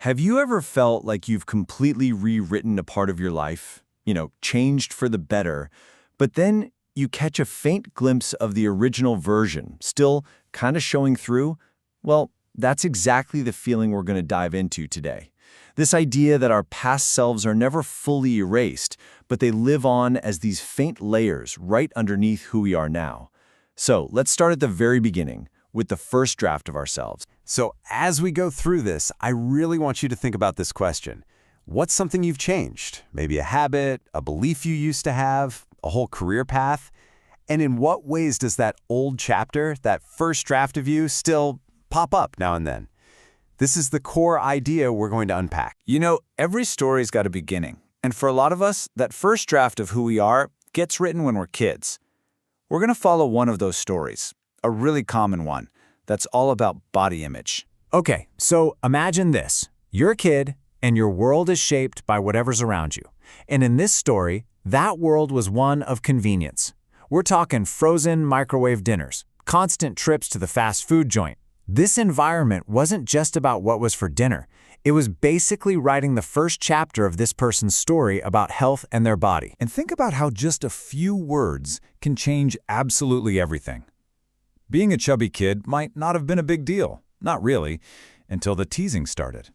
Have you ever felt like you've completely rewritten a part of your life? Changed for the better, but then you catch a faint glimpse of the original version, still kind of showing through? Well, that's exactly the feeling we're going to dive into today. This idea that our past selves are never fully erased, but they live on as these faint layers right underneath who we are now. So let's start at the very beginning, with the first draft of ourselves. So as we go through this, I really want you to think about this question. What's something you've changed? Maybe a habit, a belief you used to have, a whole career path? And in what ways does that old chapter, that first draft of you, still pop up now and then? This is the core idea we're going to unpack. Every story's got a beginning. And for a lot of us, that first draft of who we are gets written when we're kids. We're going to follow one of those stories, a really common one, that's all about body image. Okay, so imagine this. You're a kid, and your world is shaped by whatever's around you. And in this story, that world was one of convenience. We're talking frozen microwave dinners, constant trips to the fast food joint. This environment wasn't just about what was for dinner. It was basically writing the first chapter of this person's story about health and their body. And think about how just a few words can change absolutely everything. Being a chubby kid might not have been a big deal, not really, until the teasing started.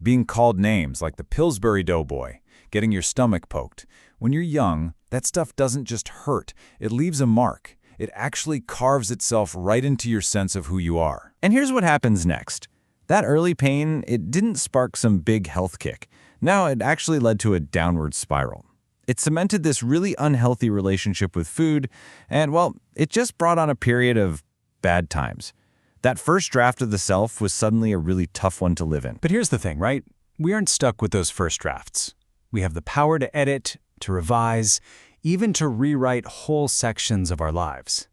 Being called names like the Pillsbury Doughboy, getting your stomach poked. When you're young, that stuff doesn't just hurt, it leaves a mark. It actually carves itself right into your sense of who you are. And here's what happens next. That early pain, it didn't spark some big health kick. No, it actually led to a downward spiral. It cemented this really unhealthy relationship with food, and, well, it just brought on a period of bad times. That first draft of the self was suddenly a really tough one to live in. But here's the thing, right? We aren't stuck with those first drafts. We have the power to edit, to revise, even to rewrite whole sections of our lives.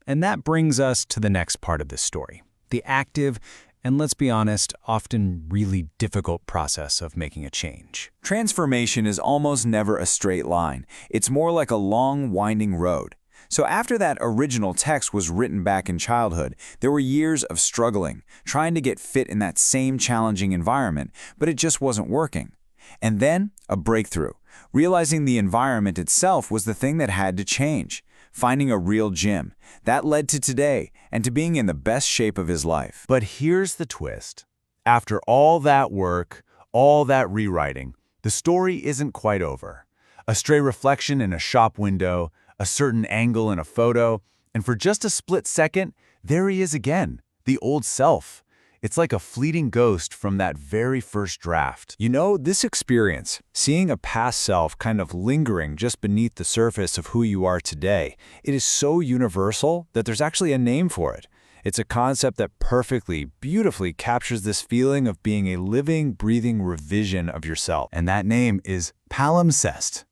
And that brings us to the next part of this story, the active, and let's be honest, often really difficult process of making a change. Transformation is almost never a straight line. It's more like a long, winding road. So after that original text was written back in childhood, there were years of struggling, trying to get fit in that same challenging environment, but it just wasn't working. And then, a breakthrough, realizing the environment itself was the thing that had to change. Finding a real gym. That led to today, and to being in the best shape of his life. But here's the twist. After all that work, all that rewriting, the story isn't quite over. A stray reflection in a shop window, a certain angle in a photo, and for just a split second, there he is again, the old self. It's like a fleeting ghost from that very first draft. This experience, seeing a past self kind of lingering just beneath the surface of who you are today, it is so universal that there's actually a name for it. It's a concept that perfectly, beautifully captures this feeling of being a living, breathing revision of yourself. And that name is Palimpsest.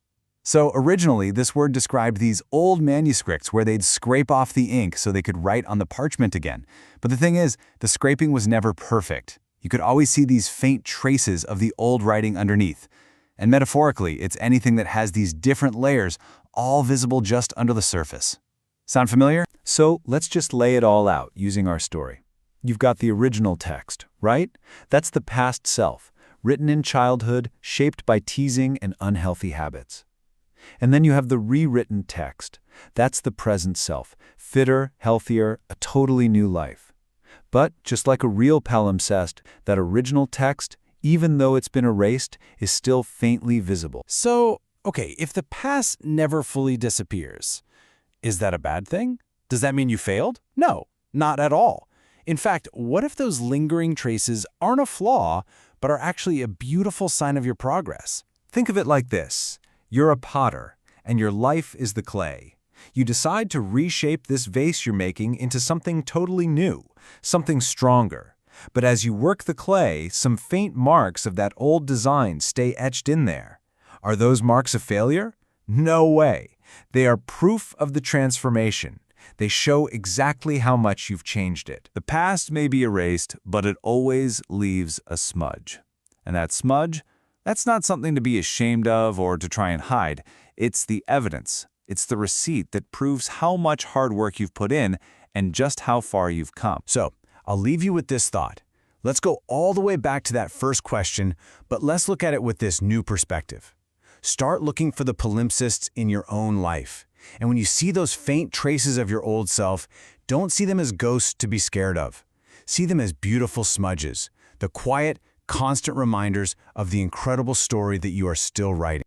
So originally, this word described these old manuscripts where they'd scrape off the ink so they could write on the parchment again. But the thing is, the scraping was never perfect. You could always see these faint traces of the old writing underneath. And metaphorically, it's anything that has these different layers, all visible just under the surface. Sound familiar? So let's just lay it all out using our story. You've got the original text, right? That's the past self, written in childhood, shaped by teasing and unhealthy habits. And then you have the rewritten text. That's the present self, fitter, healthier, a totally new life. But just like a real palimpsest, that original text, even though it's been erased, is still faintly visible. So, okay, if the past never fully disappears, is that a bad thing? Does that mean you failed? No, not at all. In fact, what if those lingering traces aren't a flaw, but are actually a beautiful sign of your progress? Think of it like this. You're a potter, and your life is the clay. You decide to reshape this vase you're making into something totally new, something stronger. But as you work the clay, some faint marks of that old design stay etched in there. Are those marks a failure? No way. They are proof of the transformation. They show exactly how much you've changed it. The past may be erased, but it always leaves a smudge. And that smudge, that's not something to be ashamed of or to try and hide. It's the evidence. It's the receipt that proves how much hard work you've put in and just how far you've come. So, I'll leave you with this thought. Let's go all the way back to that first question, but let's look at it with this new perspective. Start looking for the palimpsests in your own life. And when you see those faint traces of your old self, don't see them as ghosts to be scared of. See them as beautiful smudges, the quiet, constant reminders of the incredible story that you are still writing.